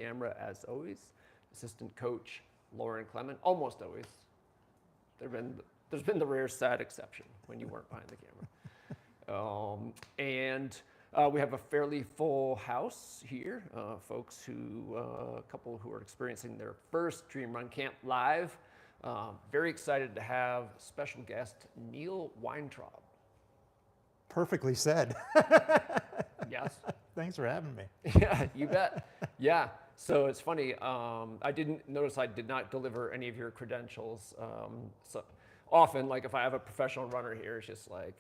camera as always. Assistant coach Lauren Clement, almost always. There's been the rare sad exception when you weren't behind the camera. We have a fairly full house here. Folks a couple who are experiencing their first Dream Run Camp live. Very excited to have special guest Neil Weintraub. Perfectly said. Yes. Thanks for having me. Yeah, you bet. Yeah. So it's funny. I did not deliver any of your credentials. So often, like if I have a professional runner here, it's just like,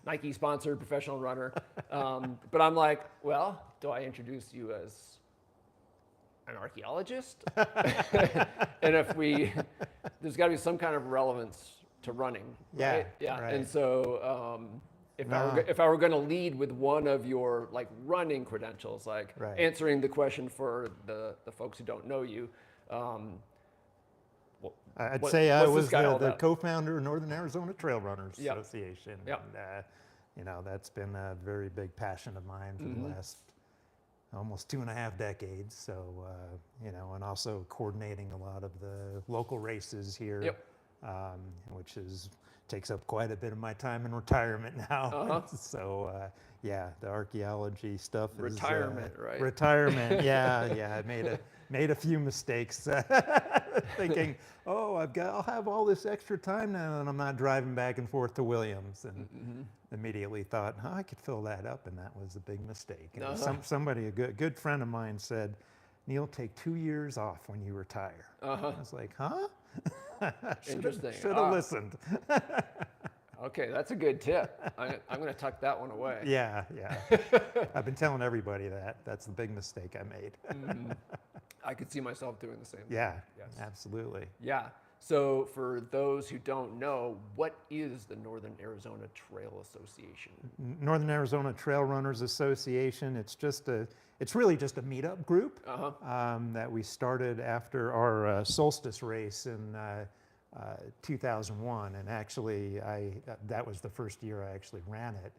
Nike sponsored professional runner. But I'm like, well, do I introduce you as an archaeologist? And there's got to be some kind of relevance to running. Right? Yeah. Right. And so if I were going to lead with one of your like running credentials, like answering the question for the folks who don't know you, I'd say I was the co-founder of Northern Arizona Trail Runners Association. Yep. And, that's been a very big passion of mine for the last almost 2.5 decades. So, and also coordinating a lot of the local races here, which takes up quite a bit of my time in retirement now. So, the archaeology stuff is retirement, right? Retirement, I made a few mistakes, thinking, I'll have all this extra time now, and I'm not driving back and forth to Williams, and immediately thought, I could fill that up, and that was a big mistake. And somebody, a good friend of mine, said, Neil, take 2 years off when you retire. I was like, huh? Interesting. Should have listened. Okay, that's a good tip. I'm going to tuck that one away. Yeah. I've been telling everybody that. That's the big mistake I made. I could see myself doing the same thing. Yeah, yes. Absolutely. Yeah. So for those who don't know, what is the Northern Arizona Trail Association? Northern Arizona Trail Runners Association, it's really just a meetup group that we started after our solstice race in 2001, and actually that was the first year I actually ran it.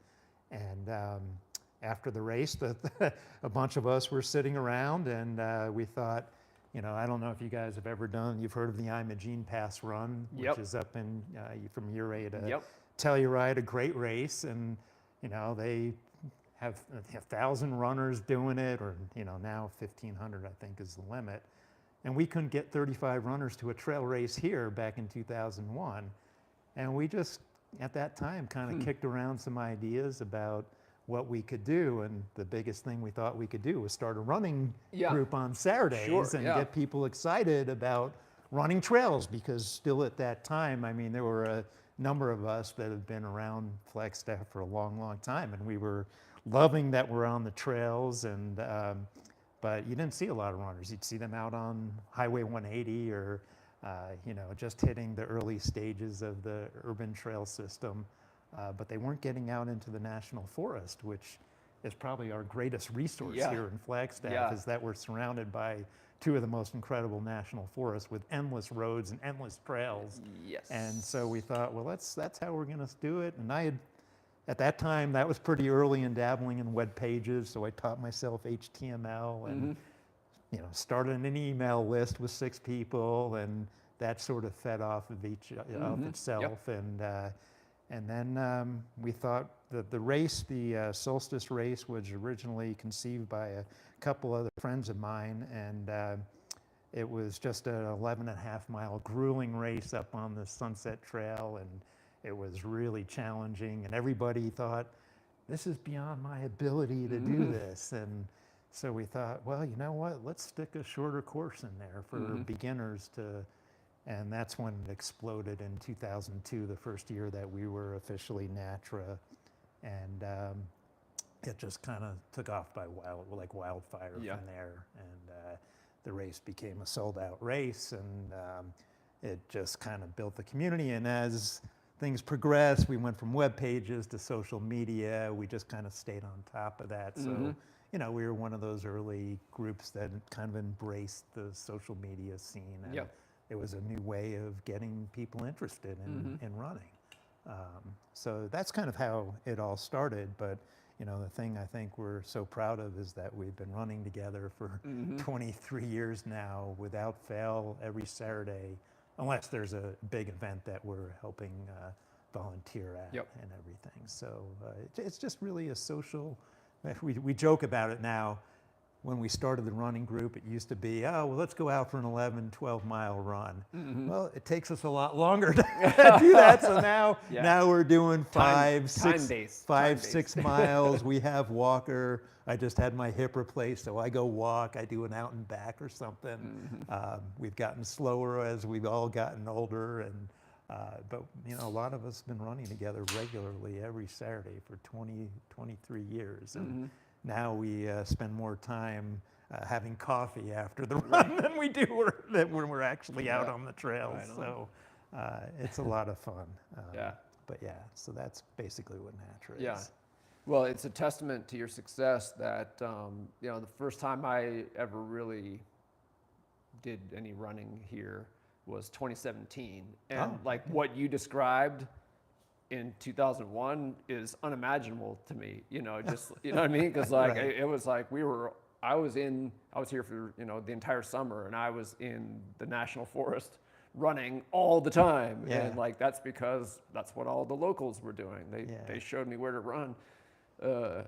And after the race, a bunch of us were sitting around, and we thought, I don't know if you guys have ever you've heard of the Imogene Pass Run, which is up in from Ouray to Telluride, a great race, and they have 1,000 runners doing it, or now 1,500 I think is the limit. And we couldn't get 35 runners to a trail race here back in 2001. And we just, at that time, kind of kicked around some ideas about what we could do. And the biggest thing we thought we could do was start a running group on Saturdays and get people excited about running trails, because still at that time, there were a number of us that had been around Flagstaff for a long, long time. And we were loving that we're on the trails, and but you didn't see a lot of runners. You'd see them out on Highway 180 or, just hitting the early stages of the urban trail system. But they weren't getting out into the national forest, which is probably our greatest resource here in Flagstaff, is that we're surrounded by two of the most incredible national forests with endless roads and endless trails. Yes. And so we thought, well, that's how we're going to do it. And at that time, that was pretty early in dabbling in web pages, so I taught myself HTML and started an email list with 6 people, and that sort of fed off of itself. And then we thought that the race, the solstice race, was originally conceived by a couple other friends of mine, and it was just an 11.5-mile grueling race up on the Sunset Trail, and it was really challenging, and everybody thought, this is beyond my ability to do this. And so we thought, well, you know what, let's stick a shorter course in there for beginners and that's when it exploded in 2002, the first year that we were officially NATRA. And it just kind of took off like wildfire from there. And the race became a sold-out race, and it just kind of built the community. And as things progressed, we went from web pages to social media. We just kind of stayed on top of that. So, we were one of those early groups that kind of embraced the social media scene. And it was a new way of getting people interested in running. So that's kind of how it all started. But you know, the thing I think we're so proud of is that we've been running together for 23 years now without fail every Saturday, unless there's a big event that we're helping volunteer at and everything. So it's just really a social, we joke about it now. When we started the running group, it used to be, oh, well, let's go out for an 11, 12-mile run. Well, it takes us a lot longer to do that. So now we're doing 5, 6 miles. We have walker. I just had my hip replaced, so I go walk. I do an out and back or something. We've gotten slower as we've all gotten older, and but you know, a lot of us have been running together regularly every Saturday for 23 years. And now we spend more time having coffee after the run than we do when we're actually out on the trails. Right. So it's a lot of fun. But yeah, so that's basically what NATRA is. Yeah. Well, it's a testament to your success that, you know, the first time I ever really did any running here was 2017. And what you described in 2001 is unimaginable to me, you know, just, you know what I mean? Because like, it was like I was here for, you know, the entire summer, and I was in the National Forest running all the time. And like, that's because that's what all the locals were doing. They showed me where to run.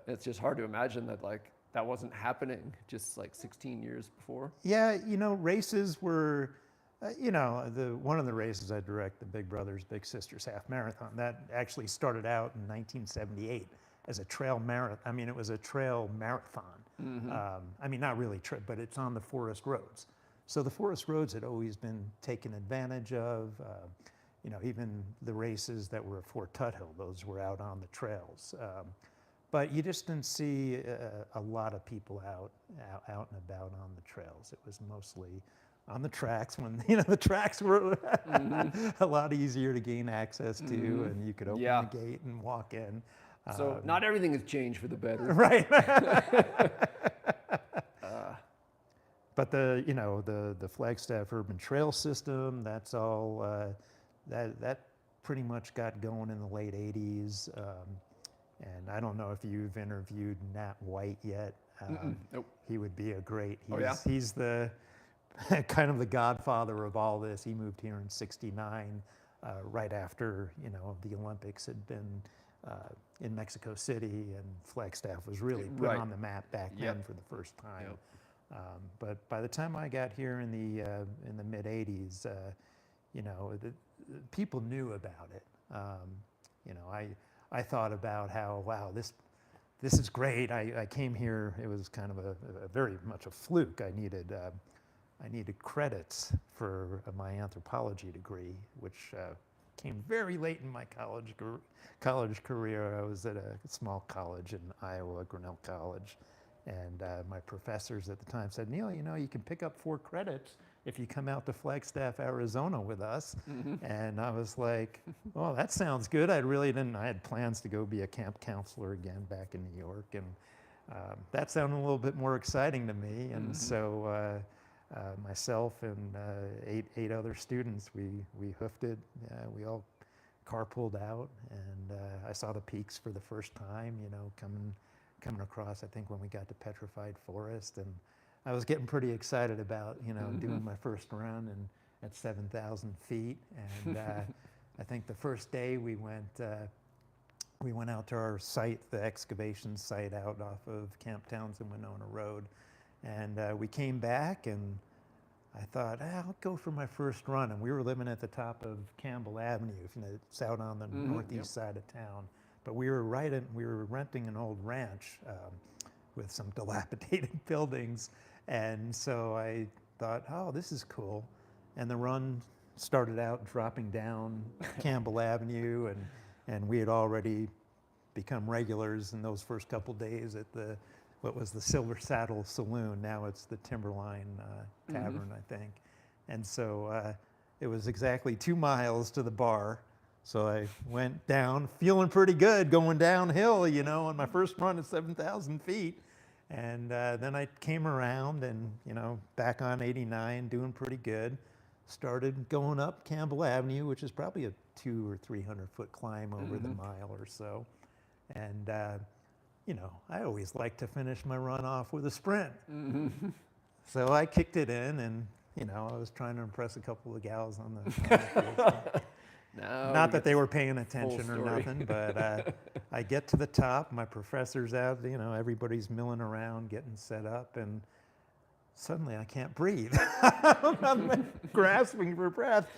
It's just hard to imagine that like, that wasn't happening just like 16 years before. Yeah, you know, races were, you know, one of the races I direct, the Big Brothers Big Sisters half marathon, that actually started out in 1978 as a trail marathon. I mean, it was a trail marathon. I mean, not really but it's on the forest roads. So the forest roads had always been taken advantage of. You know, even the races that were at Fort Tuthill, those were out on the trails. But you just didn't see a lot of people out and about on the trails. It was mostly on the tracks, when, you know, the tracks were a lot easier to gain access to, and you could open the gate and walk in. So not everything has changed for the better. Right. But you know, the Flagstaff Urban Trail System, that's all, that pretty much got going in the late 80s. And I don't know if you've interviewed Nat White yet. Nope. He would be a great, he's the kind of the godfather of all this. He moved here in '69, right after, you know, the Olympics had been in Mexico City, and Flagstaff was really put on the map back then for the first time. But by the time I got here in the mid '80s, you know, people knew about it. You know, I thought about how, wow, this is great. I came here, it was kind of a very much a fluke. I needed credits for my anthropology degree, which came very late in my college career. I was at a small college in Iowa, Grinnell College, and my professors at the time said, Neil, you know, you can pick up 4 credits if you come out to Flagstaff, Arizona with us. And I was like, well, that sounds good. I had plans to go be a camp counselor again back in New York, and that sounded a little bit more exciting to me. And so myself and 8 other students, we hoofed it. We all carpooled out, and I saw the peaks for the first time, you know, coming across, I think, when we got to Petrified Forest. And I was getting pretty excited about, you know, doing my first run at 7,000 feet. And I think the first day we went out to our site, the excavation site out off of Camp Townsend Winona Road. And we came back, and I thought, I'll go for my first run. And we were living at the top of Campbell Avenue. You know, it's out on the northeast side of town. But we were renting an old ranch with some dilapidated buildings. And so I thought, oh, this is cool. And the run started out dropping down Campbell Avenue, and we had already become regulars in those first couple days at what was the Silver Saddle Saloon. Now it's the Timberline Tavern, I think. And so it was exactly 2 miles to the bar. So I went down, feeling pretty good, going downhill, you know, on my first run at 7,000 feet. And then I came around and, you know, back on 89, doing pretty good. Started going up Campbell Avenue, which is probably a 200 or 300 foot climb over the mile or so. And I always like to finish my run off with a sprint. So I kicked it in, and I was trying to impress a couple of gals on the field. Not that they were paying attention or nothing, but I get to the top. My professor's out, everybody's milling around, getting set up, and suddenly I can't breathe. I'm grasping for breath.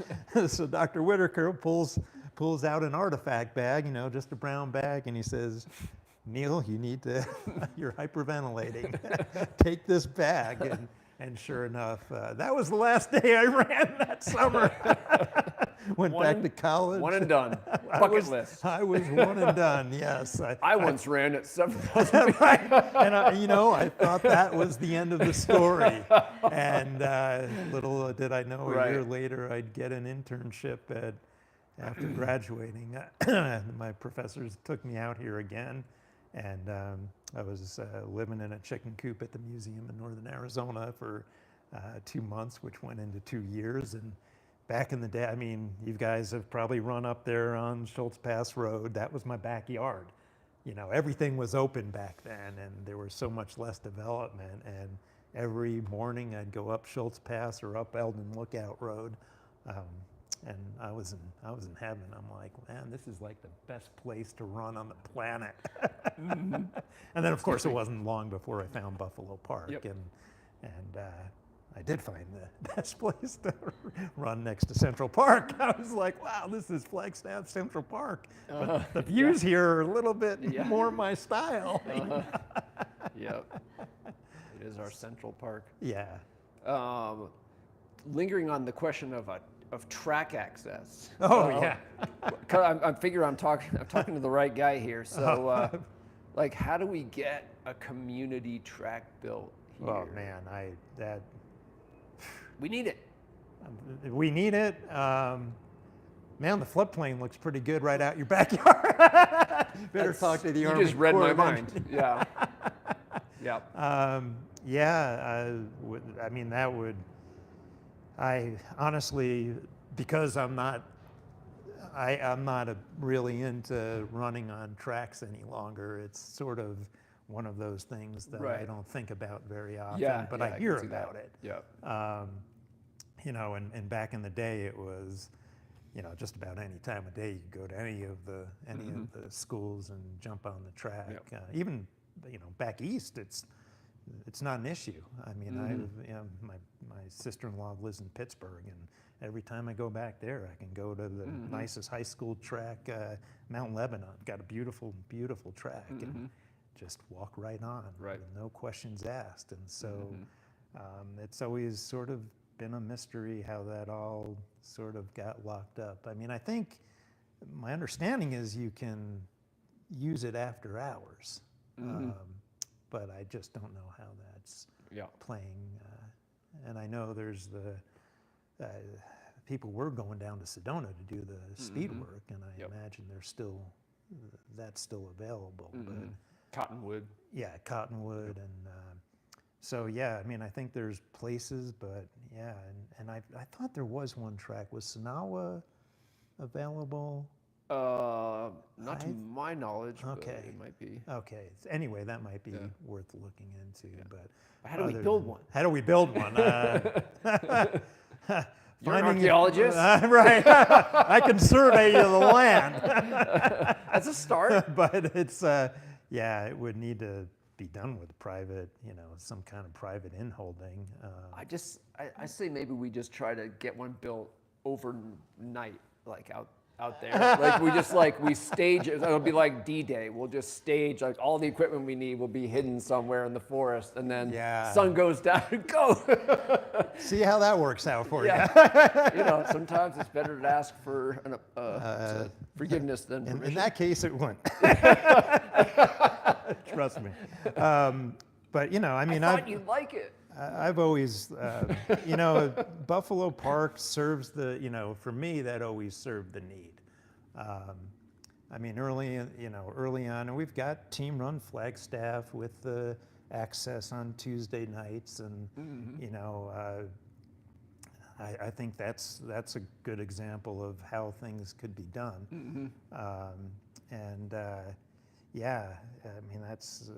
So Dr. Whitaker pulls out an artifact bag, just a brown bag, and he says, "Neil, you're hyperventilating. Take this bag." And sure enough, that was the last day I ran that summer. Went back to college. One and done. Bucket list. I was one and done, yes. I once ran at 7,000 right. And I thought that was the end of the story. And little did I know, a year later, I'd get an internship after graduating. My professors took me out here again. And I was living in a chicken coop at the museum in northern Arizona for 2 months, which went into 2 years. And back in the day, you guys have probably run up there on Schultz Pass Road. That was my backyard. Everything was open back then, and there was so much less development. And every morning I'd go up Schultz Pass or up Eldon Lookout Road. And I was in heaven. I'm like, man, this is like the best place to run on the planet. And then, of course, it wasn't long before I found Buffalo Park, and I did find the best place to run next to Central Park. I was like, wow, this is Flagstaff Central Park. But the views here are a little bit more my style. Yep. It is our Central Park. Yeah. Lingering on the question of track access. Oh, yeah. I figure I'm talking to the right guy here. So, how do we get a community track built here? Oh man, we need it. We need it. Man, the floodplain looks pretty good right out your backyard. Better talk to the Army. You just read Corps my of mind. Yeah. That would. I honestly, because I'm not really into running on tracks any longer. It's sort of one of those things that I don't think about very often, but I hear about it. Yeah. And back in the day, it was, just about any time of day you could go to any of the schools and jump on the track. Yep. Even back east, it's not an issue. My sister-in-law lives in Pittsburgh, and every time I go back there, I can go to the nicest high school track, Mount Lebanon. Got a beautiful, beautiful track, and just walk right on, with no questions asked. And so it's always sort of been a mystery how that all sort of got locked up. I think my understanding is you can use it after hours. But I just don't know how that's playing. And I know there's the people were going down to Sedona to do the speed work, and I imagine that's still available. But Cottonwood. Yeah, Cottonwood, and I think there's places, but and I thought there was one track. Was Sonawa available? Not to my knowledge, but it might be. Okay. Anyway, that might be worth looking into. Yeah. But how do we build one? How do we build one? You're an archaeologist? Right. I can survey the land. That's a start. But it's, it would need to be done with private, some kind of private inholding. I say maybe we just try to get one built overnight, out there. We stage it. It'll be like D-Day. We'll just stage, all the equipment we need will be hidden somewhere in the forest, and then sun goes down and go. See how that works out for you. Sometimes it's better to ask for forgiveness than permission. In that case, it wouldn't. Trust me. But, I thought you'd like it. I've always, Buffalo Park serves for me, that always served the need. Early on, and we've got team-run Flagstaff with the access on Tuesday nights, and I think that's a good example of how things could be done. yeah, I mean, that's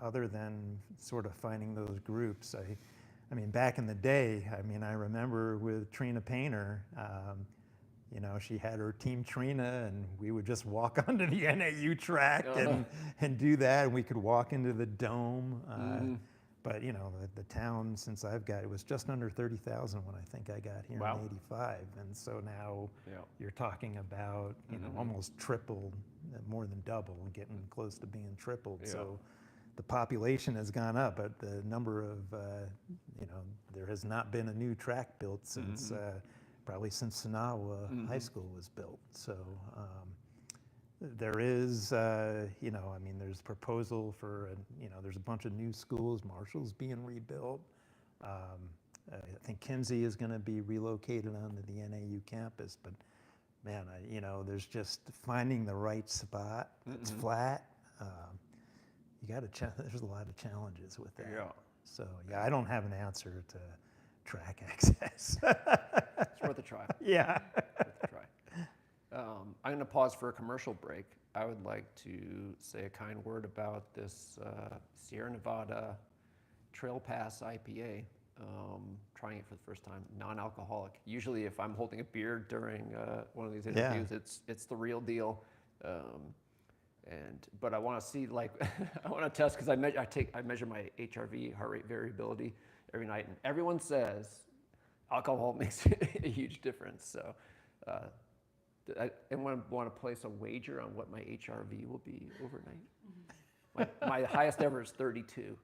other than sort of finding those groups. I mean, back in the day, I mean, I remember with Trina Painter, you know, she had her team Trina, and we would just walk onto the NAU track and do that, and we could walk into the dome. But you know, the town, since I've got, it was just under 30,000 when I think I got here in '85, and so now you're talking about, you know, almost triple, more than double, getting close to being tripled. So the population has gone up, but the number of, you know, there has not been a new track built since probably since Sanawa High School was built. So there is, you know, I mean, there's proposal for, you know, there's a bunch of new schools. Marshall's being rebuilt. I think Kinsey is going to be relocated onto the NAU campus. But man, you know, there's just finding the right spot that's flat. You got to. There's a lot of challenges with that. Yeah. So yeah, I don't have an answer to track access. It's worth a try. Yeah. Worth a try. I'm going to pause for a commercial break. I would like to say a kind word about this Sierra Nevada Trail Pass IPA. Trying it for the first time, non-alcoholic. Usually, if I'm holding a beer during one of these interviews, it's the real deal. But I want to see, like, I want to test, because I measure my HRV, heart rate variability, every night, and everyone says alcohol makes a huge difference. So, I want to place a wager on what my HRV will be overnight. My highest ever is 32.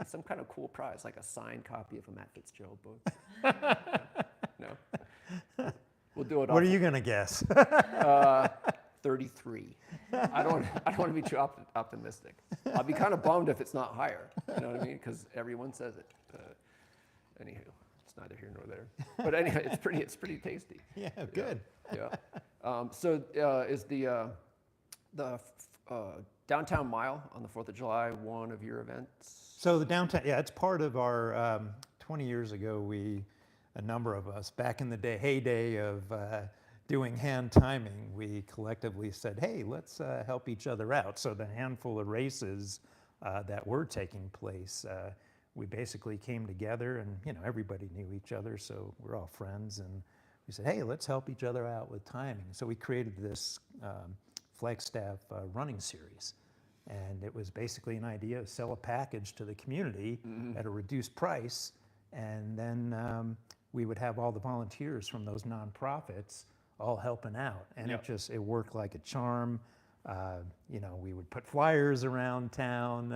Some kind of cool prize, like a signed copy of a Matt Fitzgerald book. No, we'll do it. What are you gonna guess? 33. I don't want to be too optimistic. I'll be kind of bummed if it's not higher. You know what I mean? Because everyone says it. Anywho, it's neither here nor there. But anyway, it's pretty tasty. Yeah, good. Yeah. So is the Downtown Mile on the 4th of July one of your events? So the downtown, yeah, it's part of our, 20 years ago, a number of us, back in the heyday of doing hand timing, we collectively said, hey, let's help each other out. So the handful of races that were taking place, we basically came together, and, you know, everybody knew each other, so we're all friends, and we said, hey, let's help each other out with timing. So we created this Flagstaff running series. And it was basically an idea to sell a package to the community at a reduced price. And then we would have all the volunteers from those nonprofits all helping out. And it worked like a charm. You know, we would put flyers around town.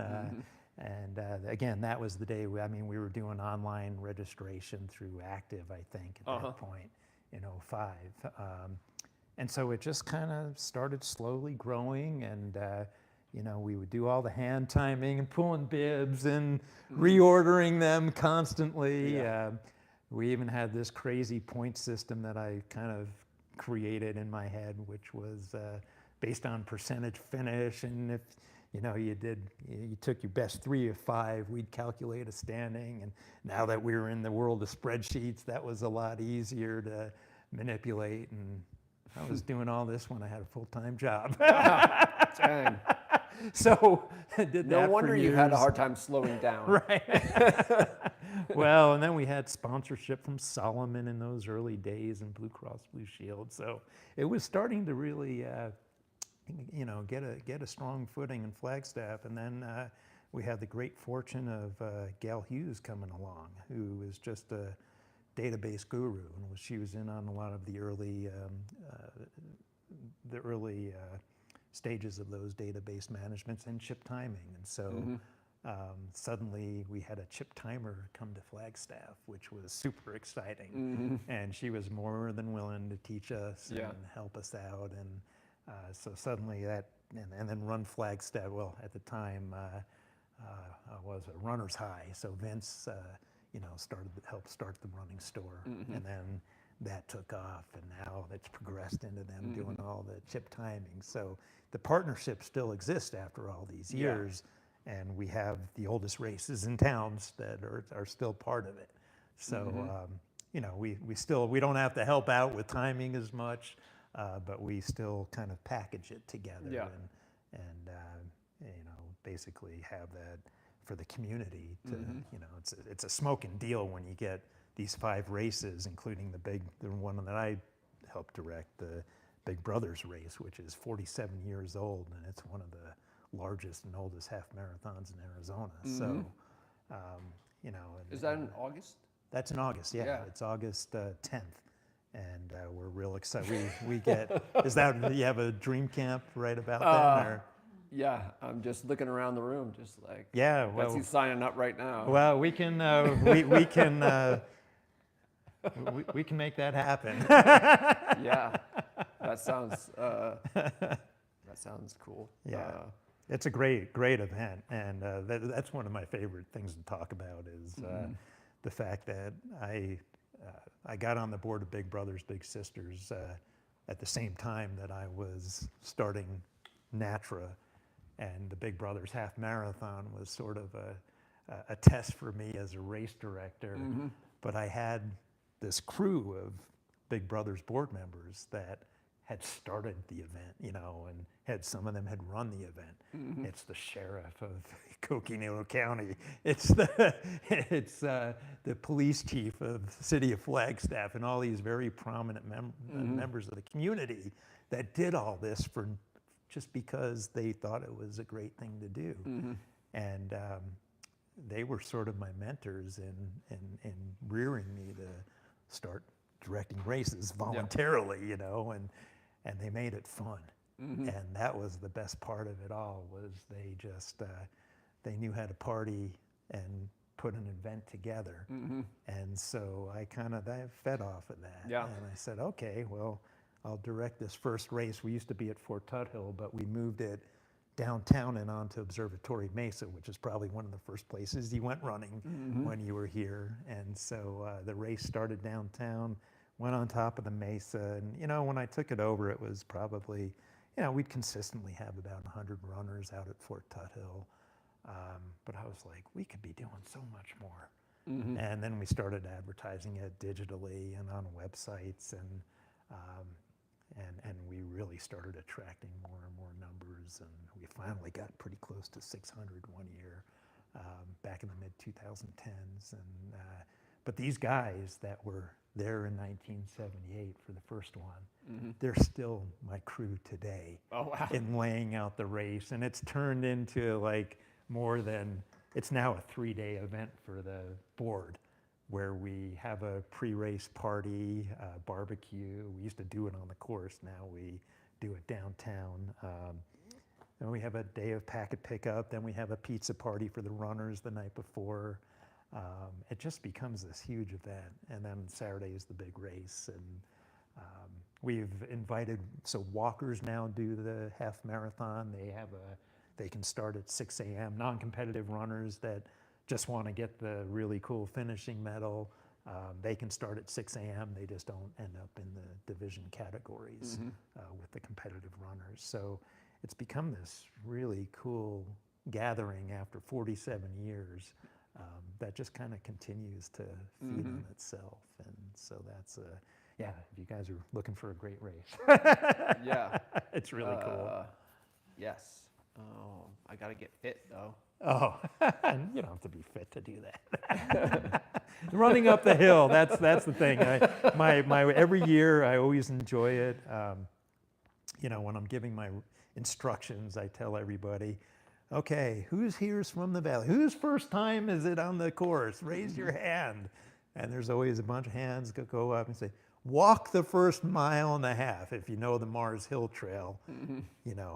And again, that was the day, we were doing online registration through Active, I think, at that point in '05. And so it just kind of started slowly growing, and you know, we would do all the hand timing and pulling bibs and reordering them constantly. We even had this crazy point system that I kind of created in my head, which was based on percentage finish. And if, you know, you took your best 3 of 5, we'd calculate a standing. And now that we were in the world of spreadsheets, that was a lot easier to manipulate. And I was doing all this when I had a full-time job. Dang. So I did that. No wonder for you years. had a hard time slowing down. Right. Well, and then we had sponsorship from Solomon in those early days and Blue Cross Blue Shield. So it was starting to really, you know, get a strong footing in Flagstaff. And then we had the great fortune of Gail Hughes coming along, who is just a database guru, and she was in on a lot of the early stages of those database managements and chip timing. And so suddenly we had a chip timer come to Flagstaff, which was super exciting. And she was more than willing to teach us and help us out. And so suddenly that, and then run Flagstaff, well, at the time was a runner's high. So Vince, you know, helped start the running store. And then that took off, and now it's progressed into them doing all the chip timing. So the partnership still exists after all these years, and we have the oldest races in towns that are still part of it. So you know, we don't have to help out with timing as much, but we still kind of package it together. and basically have that for the community to, it's a smoking deal when you get these 5 races, including the one that I helped direct, the Big Brothers race, which is 47 years old, and it's one of the largest and oldest half marathons in Arizona. So, Is that in August? That's in August, yeah. Yeah. It's August 10th. And we're real excited. We get, you have a dream camp right about then? Or? Yeah, I'm just looking around the room, just like, Yeah, that's who's signing up right now. Well, we can, we can make that happen. Yeah, that sounds cool. Yeah, it's a great event, and that's one of my favorite things to talk about is the fact that I got on the board of Big Brothers Big Sisters at the same time that I was starting NATRA, and the Big Brothers Half Marathon was sort of a test for me as a race director. But I had this crew of Big Brothers board members that had started the event, and some of them had run the event. It's the sheriff of Coconino County. It's the police chief of the city of Flagstaff, and all these very prominent members of the community that did all this for just because they thought it was a great thing to do. And they were sort of my mentors in rearing me to start directing races voluntarily, and they made it fun. And that was the best part of it all, was they just, they knew how to party and put an event together. And so I fed off of that. Yeah. And I said, okay, well, I'll direct this first race. We used to be at Fort Tuthill, but we moved it downtown and onto Observatory Mesa, which is probably one of the first places you went running when you were here. And so the race started downtown, went on top of the mesa, and when I took it over, it was probably, we'd consistently have about 100 runners out at Fort Tuthill. But I was like, we could be doing so much more. And then we started advertising it digitally and on websites, and we really started attracting more and more numbers, and we finally got pretty close to 600 one year back in the mid-2010s. But these guys that were there in 1978 for the first one, they're still my crew today. Oh, wow. In laying out the race, and it's turned into like more than, it's now a 3-day event for the board, where we have a pre-race party, barbecue. We used to do it on the course. Now we do it downtown. Then we have a day of packet pickup. Then we have a pizza party for the runners the night before. It just becomes this huge event. And then Saturday is the big race. And we've invited, so walkers now do the half marathon. They can start at 6 a.m. Non-competitive runners that just want to get the really cool finishing medal, they can start at 6 a.m. They just don't end up in the division categories with the competitive runners. So it's become this really cool gathering after 47 years that just kind of continues to feed on itself. And so that's, if you guys are looking for a great race. Yeah. It's really cool. Yes. Oh, I got to get fit, though. Oh, you don't have to be fit to do that. Running up the hill, that's the thing. Every year I always enjoy it. When I'm giving my instructions, I tell everybody, okay, who's here's from the valley? Whose first time is it on the course? Raise your hand. And there's always a bunch of hands go up and say, walk the first 1.5 miles. If you know the Mars Hill Trail,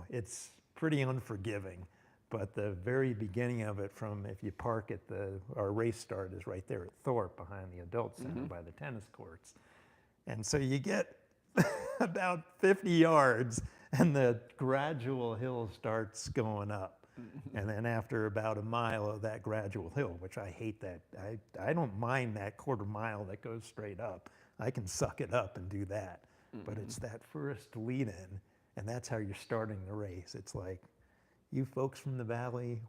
it's pretty unforgiving. But the very beginning of it, from if you park at our race start is right there at Thorpe behind the adult center by the tennis courts. And so you get about 50 yards and the gradual hill starts going up. And then after about 1 mile of that gradual hill, which I hate that, I don't mind that 1/4 mile that goes straight up. I can suck it up and do that. But it's that first lead in, and that's how you're starting the race. It's like, you folks from the valley,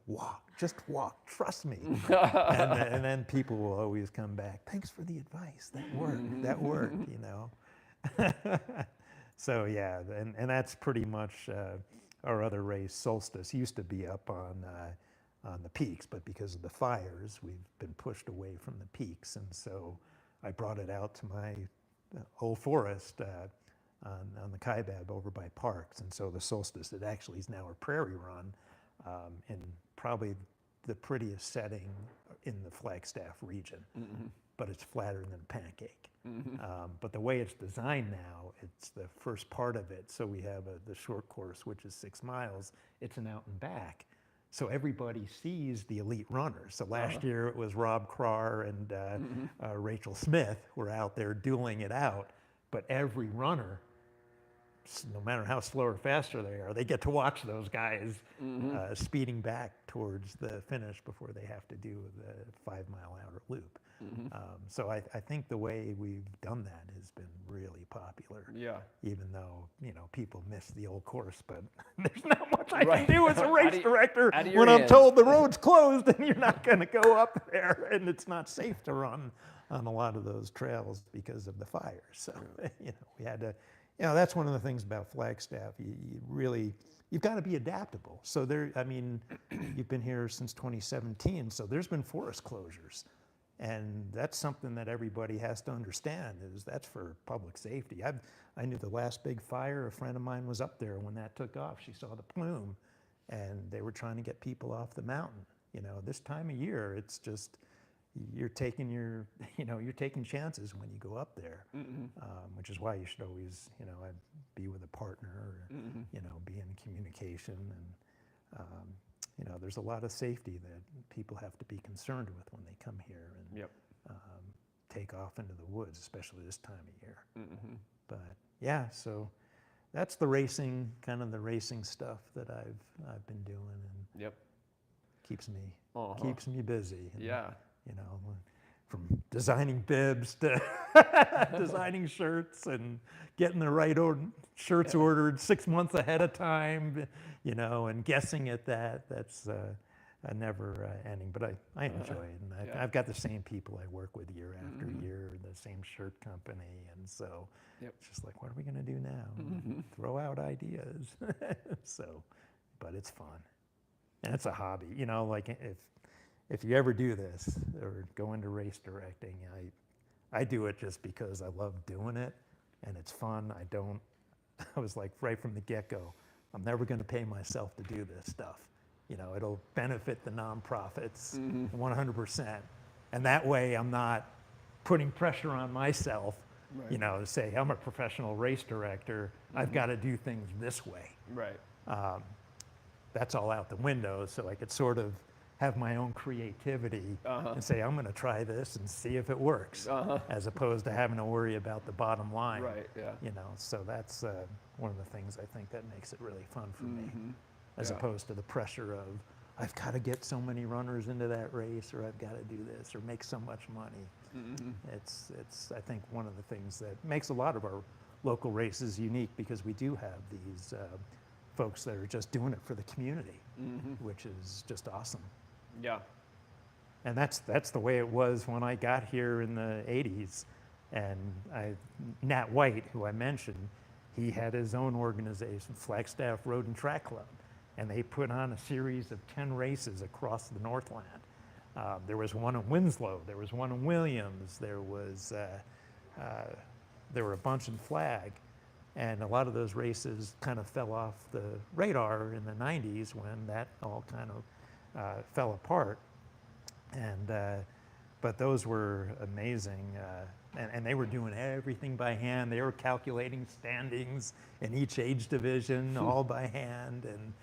just walk, trust me. and then people will always come back, thanks for the advice, that worked. So yeah, and that's pretty much our other race, Solstice, used to be up on the peaks, but because of the fires, we've been pushed away from the peaks. And so I brought it out to my old forest on the Kaibab over by Parks. And so the Solstice, it actually is now a prairie run in probably the prettiest setting in the Flagstaff region, but it's flatter than a pancake. But the way it's designed now, it's the first part of it. So we have the short course, which is 6 miles. It's an out and back. So everybody sees the elite runners. So last year it was Rob Crar and Rachel Smith were out there dueling it out. But every runner, no matter how slow or faster they are, they get to watch those guys speeding back towards the finish before they have to do the 5-mile outer loop. So I think the way we've done that has been really popular. Yeah. Even though, people miss the old course, but there's not much I can do as a race director when I'm told the road's closed and you're not going to go up there, and it's not safe to run on a lot of those trails because of the fires. So, we had to, that's one of the things about Flagstaff. You've got to be adaptable. So you've been here since 2017, so there's been forest closures. And that's something that everybody has to understand, is that's for public safety. I knew the last big fire, a friend of mine was up there when that took off. She saw the plume, and they were trying to get people off the mountain. This time of year, it's just, you're taking you're taking chances when you go up there, which is why you should always, be with a partner, or, be in communication. And, there's a lot of safety that people have to be concerned with when they come here and take off into the woods, especially this time of year. But yeah, so that's the racing, kind of the racing stuff that I've been doing, and keeps me busy. And, from designing bibs to designing shirts and getting the right shirts ordered 6 months ahead of time, and guessing at that. That's a never ending, but I enjoy it. And I've got the same people I work with year after year, the same shirt company. And so it's just like, what are we going to do now? Throw out ideas. But it's fun. And it's a hobby, like if you ever do this or go into race directing, I do it just because I love doing it and it's fun. I was like right from the get-go, I'm never going to pay myself to do this stuff. It'll benefit the nonprofits 100%. And that way I'm not putting pressure on myself, to say, I'm a professional race director, I've got to do things this way. Right. That's all out the window, so I could sort of have my own creativity and say, I'm going to try this and see if it works, as opposed to having to worry about the bottom line. Right, yeah. So that's one of the things I think that makes it really fun for me, as opposed to the pressure of, I've got to get so many runners into that race, or I've got to do this, or make so much money. It's I think, one of the things that makes a lot of our local races unique, because we do have these folks that are just doing it for the community, which is just awesome. Yeah. And that's the way it was when I got here in the 80s. And Nat White, who I mentioned, he had his own organization, Flagstaff Road and Track Club. And they put on a series of 10 races across the Northland. There was one in Winslow, there was one in Williams, there were a bunch in Flag. And a lot of those races kind of fell off the radar in the 90s when that all kind of fell apart. And but those were amazing, and they were doing everything by hand. They were calculating standings in each age division, all by hand. And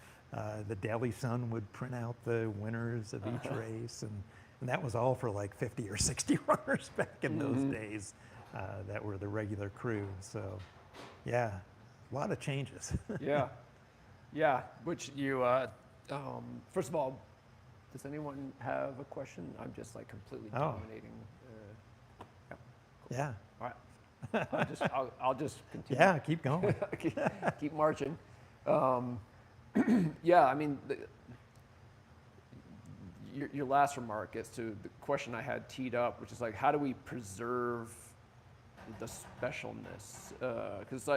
the Daily Sun would print out the winners of each race, and that was all for like 50 or 60 runners back in those days that were the regular crew. So. Yeah, a lot of changes. Yeah. Which you, first of all, does anyone have a question? I'm just like completely dominating. Yeah. All right. I'll just continue. Yeah, keep going. Keep marching. Yeah, I mean, your last remark as to the question I had teed up, which is like, how do we preserve the specialness? Because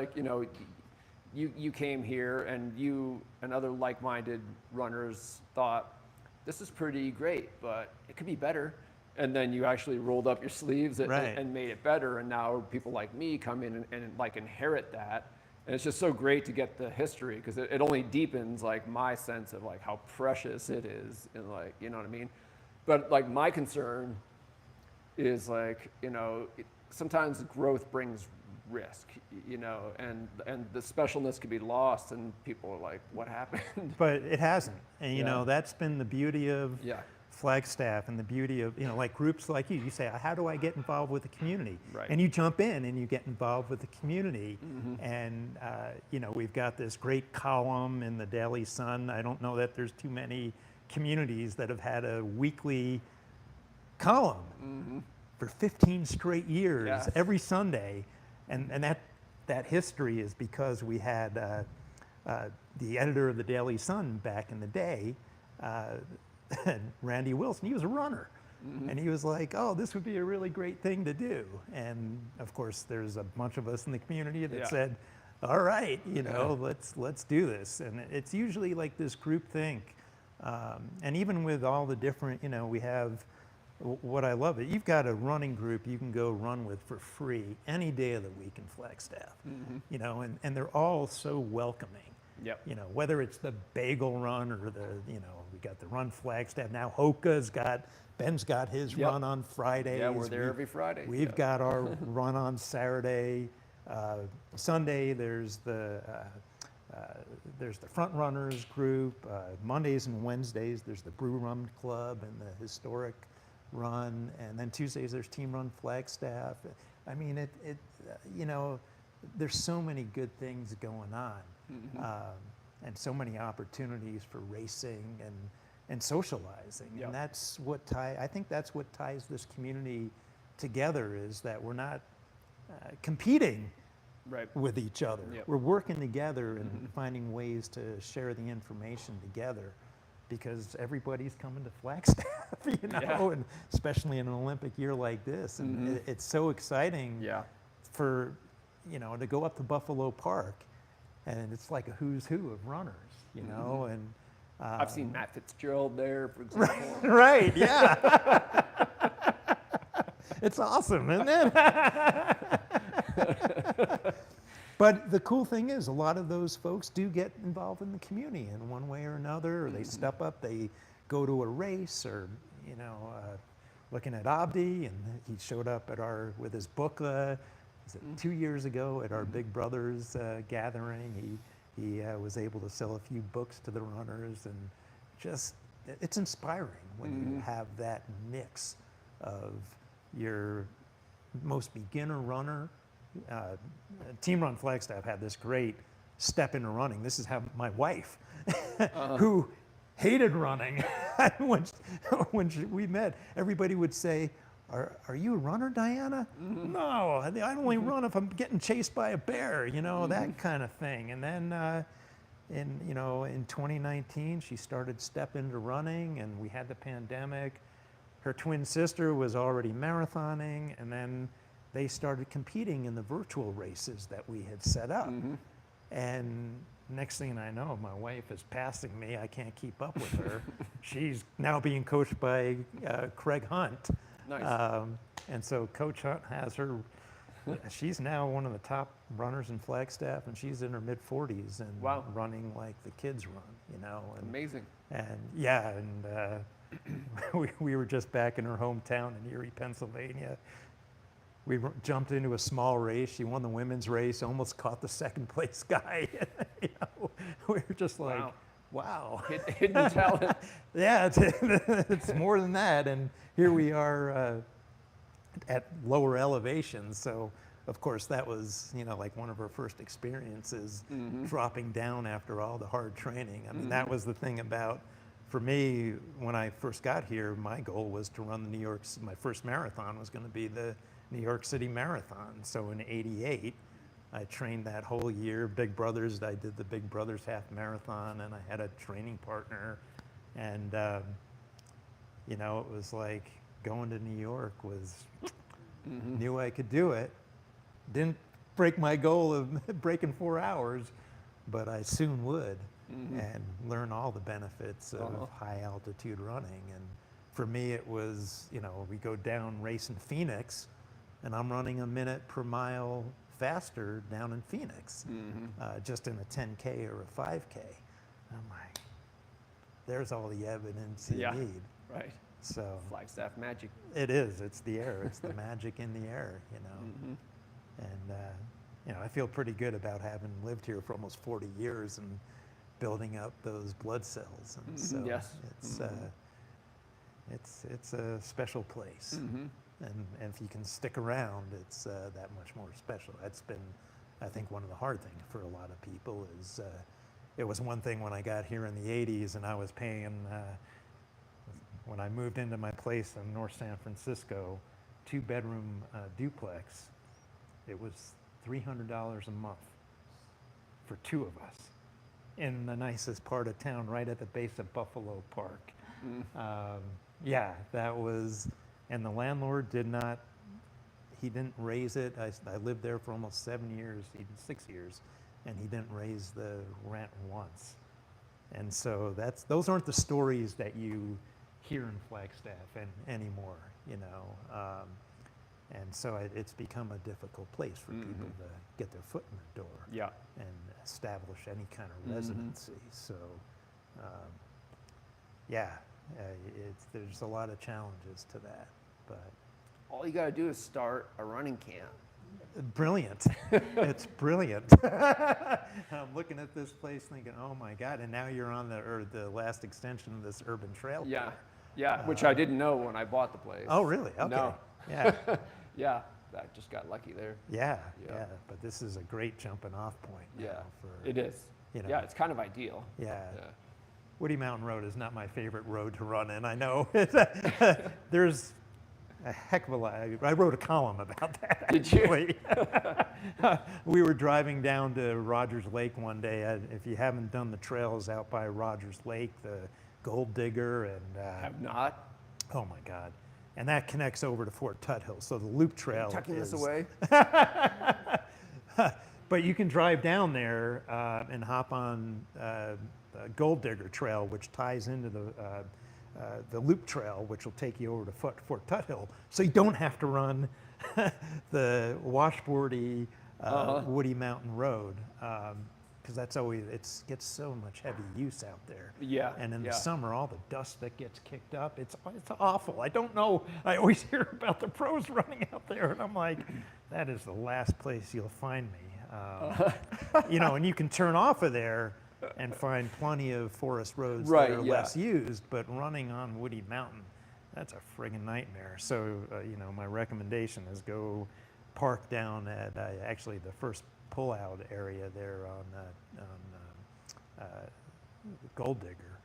you came here and you and other like-minded runners thought, this is pretty great, but it could be better. And then you actually rolled up your sleeves and made it better. And now people like me come in and like inherit that. And it's just so great to get the history, because it only deepens like my sense of like how precious it is, and like, you know what I mean? But like my concern is like, sometimes growth brings risk, and the specialness could be lost, and people are like, what happened? But it hasn't. And that's been the beauty of Flagstaff, and the beauty of, like groups like you say, how do I get involved with the community? Right. And you jump in and you get involved with the community. And, we've got this great column in the Daily Sun. I don't know that there's too many communities that have had a weekly column for 15 straight years, every Sunday. And that history is because we had the editor of the Daily Sun back in the day, Randy Wilson. He was a runner, and he was like, oh, this would be a really great thing to do. And of course there's a bunch of us in the community that said, all right, let's do this. And it's usually like this group think, and even with all the different, we have, what I love it, you've got a running group you can go run with for free any day of the week in Flagstaff, and they're all so welcoming. Yep. Whether it's the bagel run or we got the Run Flagstaff. Now Ben's got his run on Fridays. Yeah, we're there every Friday. We've got our run on Saturday. Sunday there's the front runners group. Mondays and Wednesdays there's the Brew Run Club and the historic run, and then Tuesdays there's Team Run Flagstaff. I mean, there's so many good things going on. And so many opportunities for racing and socializing. And that's what I think that's what ties this community together, is that we're not competing with each other. We're working together and finding ways to share the information together, because everybody's coming to Flagstaff, and especially in an Olympic year like this. And it's so exciting for, to go up to Buffalo Park. And it's like a who's who of runners, and I've seen Matt Fitzgerald there, for example. Right, yeah. It's awesome, isn't it? But the cool thing is, a lot of those folks do get involved in the community in one way or another, or they step up, they go to a race, or, looking at Abdi, and he showed up at with his book, 2 years ago at our Big Brothers gathering. He was able to sell a few books to the runners, and just, it's inspiring when you have that mix of your most beginner runner. Team Run Flagstaff had this great step into running. This is how my wife, who hated running, when we met, everybody would say, Are you a runner, Diana? No, I only run if I'm getting chased by a bear, that kind of thing. And then in 2019, she started step into running, and we had the pandemic. Her twin sister was already marathoning, and then they started competing in the virtual races that we had set up. And next thing I know, my wife is passing me. I can't keep up with her. She's now being coached by Craig Hunt. Nice. And so Coach Hunt has her, she's now one of the top runners in Flagstaff, and she's in her mid-40s and running like the kids run, And, amazing. And we were just back in her hometown in Erie, Pennsylvania. We jumped into a small race. She won the women's race, almost caught the second place guy. We were just like, wow. Hidden talent. Yeah, it's more than that. And here we are at lower elevations. So, of course, that was, like one of our first experiences, dropping down after all the hard training. I mean, that was the thing about, for me, when I first got here, my goal was to run my first marathon was going to be the New York City Marathon. So in '88, I trained that whole year. Big Brothers, I did the Big Brothers half marathon, and I had a training partner. And, it was like going to New York knew I could do it. Didn't break my goal of breaking 4 hours, but I soon would and learn all the benefits of high altitude running. And for me, it was, we go down race in Phoenix, and I'm running a minute per mile faster down in Phoenix, just in a 10K or a 5K. I'm like, there's all the evidence you need. Right. So Flagstaff magic. it is. It's the air. It's the magic in the air, And I feel pretty good about having lived here for almost 40 years and building up those blood cells. And so it's a special place. And if you can stick around, it's that much more special. That's been, I think, one of the hard things for a lot of people is it was one thing when I got here in the 80s and I was paying, when I moved into my place in North San Francisco, 2-bedroom duplex, it was $300 a month for 2 of us in the nicest part of town, right at the base of Buffalo Park. That was, and the landlord he didn't raise it. I lived there for almost 7 years, even 6 years, and he didn't raise the rent once. And so those aren't the stories that you hear in Flagstaff anymore, and so it's become a difficult place for people to get their foot in the door and establish any kind of residency. So, there's a lot of challenges to that, but all you got to do is start a running camp. Brilliant. It's brilliant. I'm looking at this place thinking, oh my God, and now you're on the last extension of this urban trail. Which I didn't know when I bought the place. Oh, really? Okay. No. Yeah. I just got lucky there. Yeah. But this is a great jumping off point. It is. It's kind of ideal. Yeah. Woody Mountain Road is not my favorite road to run in. I know. There's a heck of a lot. I wrote a column about that. Did you? We were driving down to Rogers Lake one day. If you haven't done the trails out by Rogers Lake, the Gold Digger and have not. Oh my God! And that connects over to Fort Tuthill. So the loop trail. Tucking this away. But you can drive down there and hop on Gold Digger Trail, which ties into the loop trail, which will take you over to Fort Tuthill. So you don't have to run the washboardy Woody Mountain Road. Because that's always, it gets so much heavy use out there. And in the summer, all the dust that gets kicked up, it's awful. I don't know. I always hear about the pros running out there, and I'm like, that is the last place you'll find me. And you can turn off of there and find plenty of forest roads that are less used, but running on Woody Mountain, that's a friggin' nightmare. So, my recommendation is go park down at actually the first pull-out area there on Gold Digger,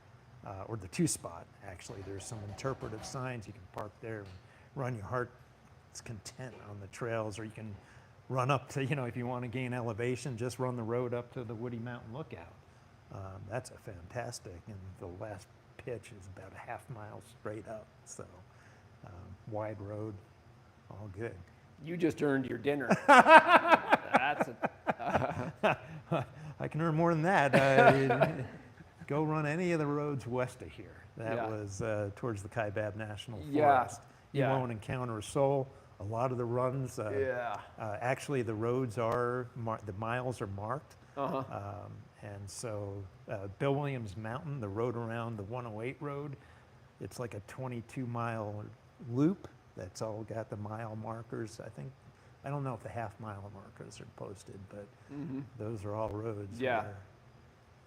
or the 2-spot, actually. There's some interpretive signs. You can park there and run your heart's content on the trails, or you can run up to, if you want to gain elevation, just run the road up to the Woody Mountain Lookout. That's a fantastic, and the last pitch is about a half mile straight up, so wide road, all good. You just earned your dinner. I can earn more than that. Go run any of the roads west of here. That was towards the Kaibab National Forest. You won't encounter a soul. A lot of the runs, actually the roads are, the miles are marked. And so Bill Williams Mountain, the road around the 108 road, it's like a 22-mile loop that's all got the mile markers. I don't know if the half-mile markers are posted, but those are all roads where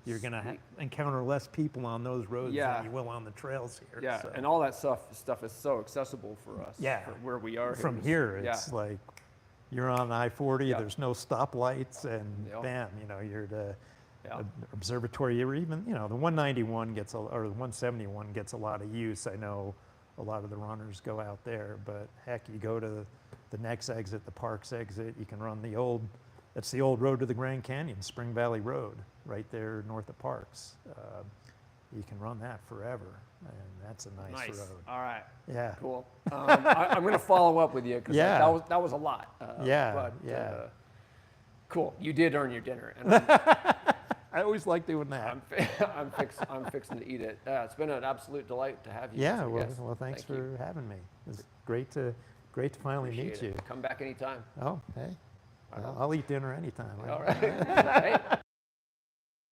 you're going to encounter less people on those roads than you will on the trails here. So. And all that stuff is so accessible for us. For where we are. From here, it's like you're on I-40, there's no stoplights, and bam, you're the observatory. Or even, the 191 or the 171 gets a lot of use. I know a lot of the runners go out there, but heck, you go to the next exit, the Parks exit, you can run that's the old road to the Grand Canyon, Spring Valley Road, right there north of Parks. You can run that forever, and that's a nice road. All right. Yeah. Cool. I'm going to follow up with you because that was a lot. Cool. You did earn your dinner. And I always like doing that. I'm fixing to eat it. It's been an absolute delight to have you. Yeah, as a well, guest. thanks Thank you. for having me. It's great to finally meet Appreciate you. it. Come back anytime. Oh, hey, I'll eat dinner anytime. All right. Hey,